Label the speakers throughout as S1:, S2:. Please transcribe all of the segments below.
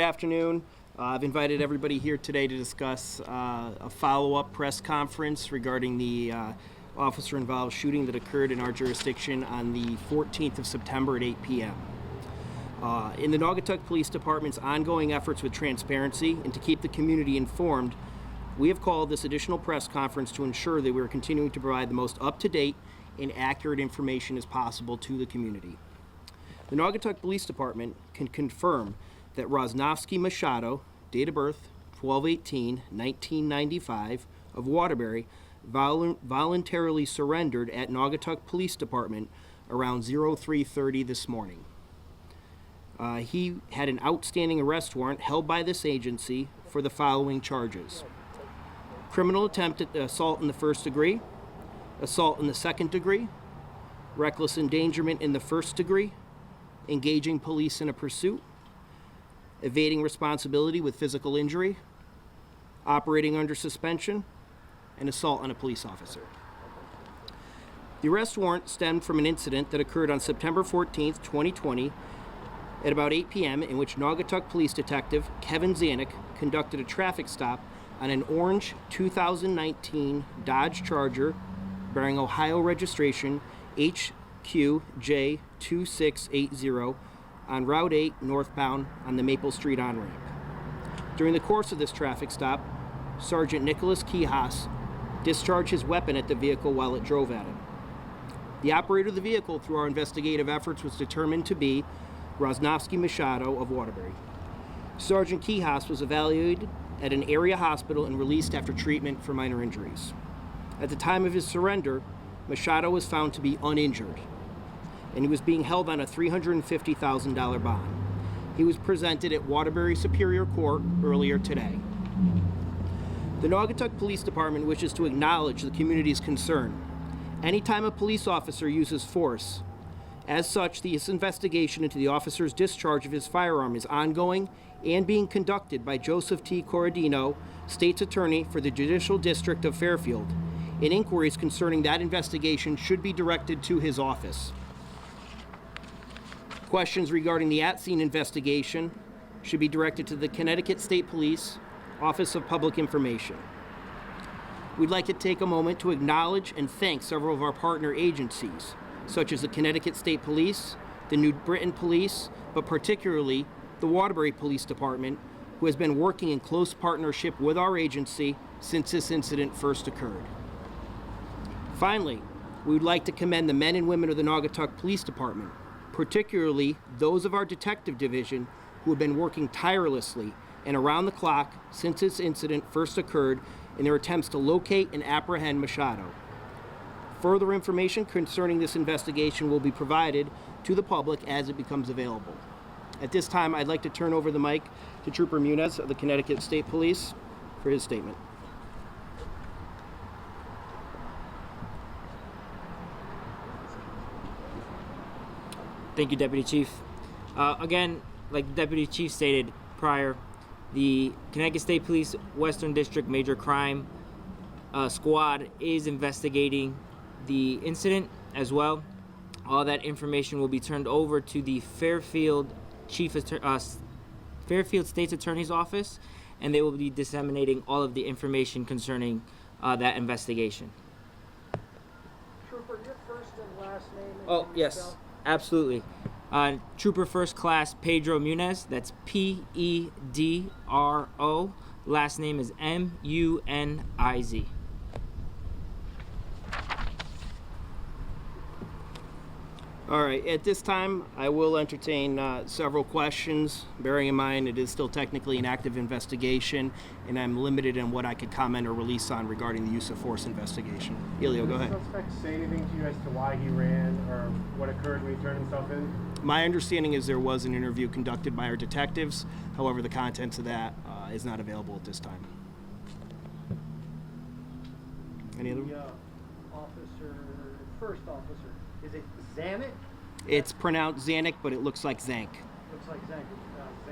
S1: Good afternoon. I've invited everybody here today to discuss a follow-up press conference regarding the officer-involved shooting that occurred in our jurisdiction on the 14th of September at 8 p.m. In the Naugatuck Police Department's ongoing efforts with transparency and to keep the community informed, we have called this additional press conference to ensure that we are continuing to provide the most up-to-date and accurate information as possible to the community. The Naugatuck Police Department can confirm that Rosnovsky Machado, date of birth 12/18/1995, of Waterbury, voluntarily surrendered at Naugatuck Police Department around 03:30 this morning. He had an outstanding arrest warrant held by this agency for the following charges: criminal attempt at assault in the first degree, assault in the second degree, reckless endangerment in the first degree, engaging police in a pursuit, evading responsibility with physical injury, operating under suspension, and assault on a police officer. The arrest warrant stemmed from an incident that occurred on September 14th, 2020 at about 8 p.m. in which Naugatuck Police Detective Kevin Zanuck conducted a traffic stop on an orange 2019 Dodge Charger bearing Ohio registration HQJ2680 on Route 8 northbound on the Maple Street on-ramp. During the course of this traffic stop, Sergeant Nicholas Kihas discharged his weapon at the vehicle while it drove at him. The operator of the vehicle, through our investigative efforts, was determined to be Rosnovsky Machado of Waterbury. Sergeant Kihas was evaluated at an area hospital and released after treatment for minor injuries. At the time of his surrender, Machado was found to be uninjured, and he was being held on a $350,000 bond. He was presented at Waterbury Superior Court earlier today. The Naugatuck Police Department wishes to acknowledge the community's concern. Anytime a police officer uses force, as such, this investigation into the officer's discharge of his firearm is ongoing and being conducted by Joseph T. Corradino, State's Attorney for the Judicial District of Fairfield, and inquiries concerning that investigation should be directed to his office. Questions regarding the at-scene investigation should be directed to the Connecticut State Police Office of Public Information. We'd like to take a moment to acknowledge and thank several of our partner agencies, such as the Connecticut State Police, the New Britain Police, but particularly the Waterbury Police Department, who has been working in close partnership with our agency since this incident first occurred. Finally, we would like to commend the men and women of the Naugatuck Police Department, particularly those of our detective division who have been working tirelessly and around the clock since this incident first occurred in their attempts to locate and apprehend Machado. Further information concerning this investigation will be provided to the public as it becomes available. At this time, I'd like to turn over the mic to Trooper Muniz of the Connecticut State Police for his statement.
S2: Thank you, Deputy Chief. Again, like the Deputy Chief stated prior, the Connecticut State Police Western District Major Crime Squad is investigating the incident as well. All that information will be turned over to the Fairfield State's Attorney's Office, and they will be disseminating all of the information concerning that investigation.
S3: Trooper, your first and last name?
S2: Oh, yes. Absolutely. Trooper First Class Pedro Muniz, that's Pedro. Last name is Muniz.
S1: All right, at this time, I will entertain several questions, bearing in mind it is still technically an active investigation, and I'm limited in what I could comment or release on regarding the use of force investigation. Elio, go ahead.
S3: Did the suspect say anything to you as to why he ran or what occurred when he turned himself in?
S1: My understanding is there was an interview conducted by our detectives. However, the contents of that is not available at this time. Any other?
S3: The first officer, is it Zanuck?
S1: It's pronounced Zanuck, but it looks like Zank.
S3: Looks like Zanuck.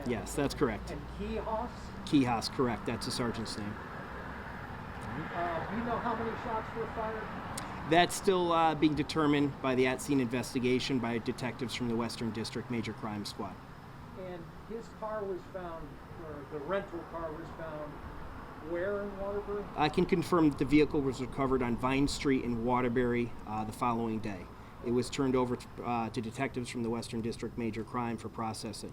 S1: Yes, that's correct.
S3: And Kihas?
S1: Kihas, correct. That's the sergeant's name.
S3: Do you know how many shots were fired?
S1: That's still being determined by the at-scene investigation by detectives from the Western District Major Crime Squad.
S3: And
S4: his car was found, or the rental car was found, where in Waterbury?
S1: I can confirm that the vehicle was recovered on Vine Street in Waterbury the following day. It was turned over to detectives from the Western District Major Crime for processing.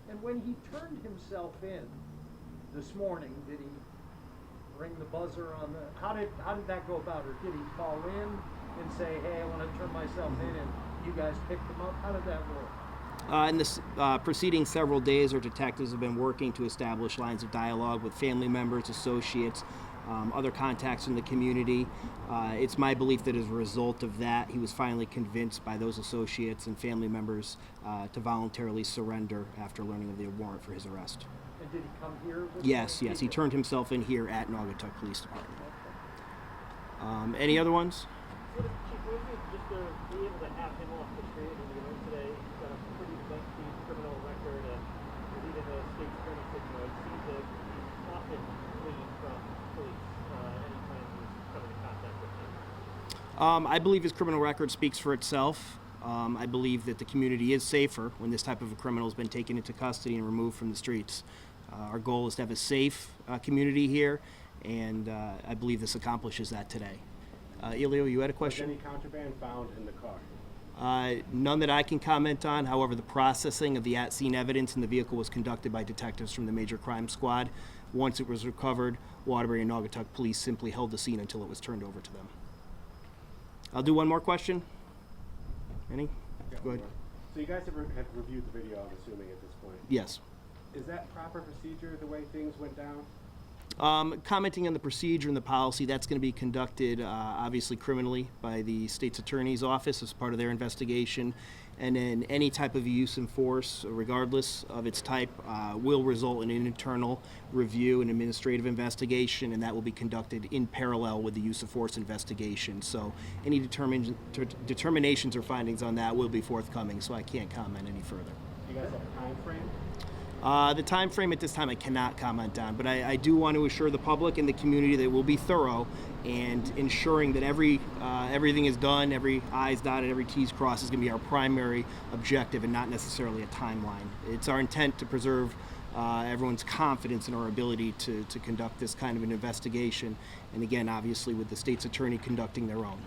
S4: And when he turned himself in this morning, did he ring the buzzer on the? How did that go about? Or did he call in and say, "Hey, I want to turn myself in," and you guys picked him up? How did that work?
S1: In the preceding several days, our detectives have been working to establish lines of dialogue with family members, associates, other contacts in the community. It's my belief that as a result of that, he was finally convinced by those associates and family members to voluntarily surrender after learning of the warrant for his arrest.
S4: And did he come here?
S1: Yes, he turned himself in here at Naugatuck Police Department. Any other ones?
S5: Chief, would it just to be able to have him off the street and learn today? He's got a pretty lengthy criminal record, and even the state attorney said, it seems that he's often fleeing from police anytime he's coming in contact with them.
S1: I believe his criminal record speaks for itself. I believe that the community is safer when this type of a criminal has been taken into custody and removed from the streets. Our goal is to have a safe community here, and I believe this accomplishes that today. Elio, you had a question?
S3: Was any contraband found in the car?
S1: None that I can comment on. However, the processing of the at-scene evidence in the vehicle was conducted by detectives from the Major Crime Squad. Once it was recovered, Waterbury and Naugatuck Police simply held the scene until it was turned over to them. I'll do one more question. Any? Go ahead.
S3: So you guys have reviewed the video, I'm assuming, at this point.
S1: Yes.
S3: Is that proper procedure, the way things went down?
S1: Commenting on the procedure and the policy, that's going to be conducted obviously criminally by the state's attorney's office as part of their investigation. And then any type of use in force, regardless of its type, will result in an internal review and administrative investigation, and that will be conducted in parallel with the use of force investigation. So any determinations or findings on that will be forthcoming, so I can't comment any further.
S3: Do you guys have a time frame?
S1: The time frame at this time I cannot comment on, but I do want to assure the public and the community that it will be thorough and ensuring that everything is done, every I's dotted, every T's crossed is going to be our primary objective and not necessarily a timeline. It's our intent to preserve everyone's confidence in our ability to conduct this kind of an investigation, and again, obviously with the state's attorney conducting their own.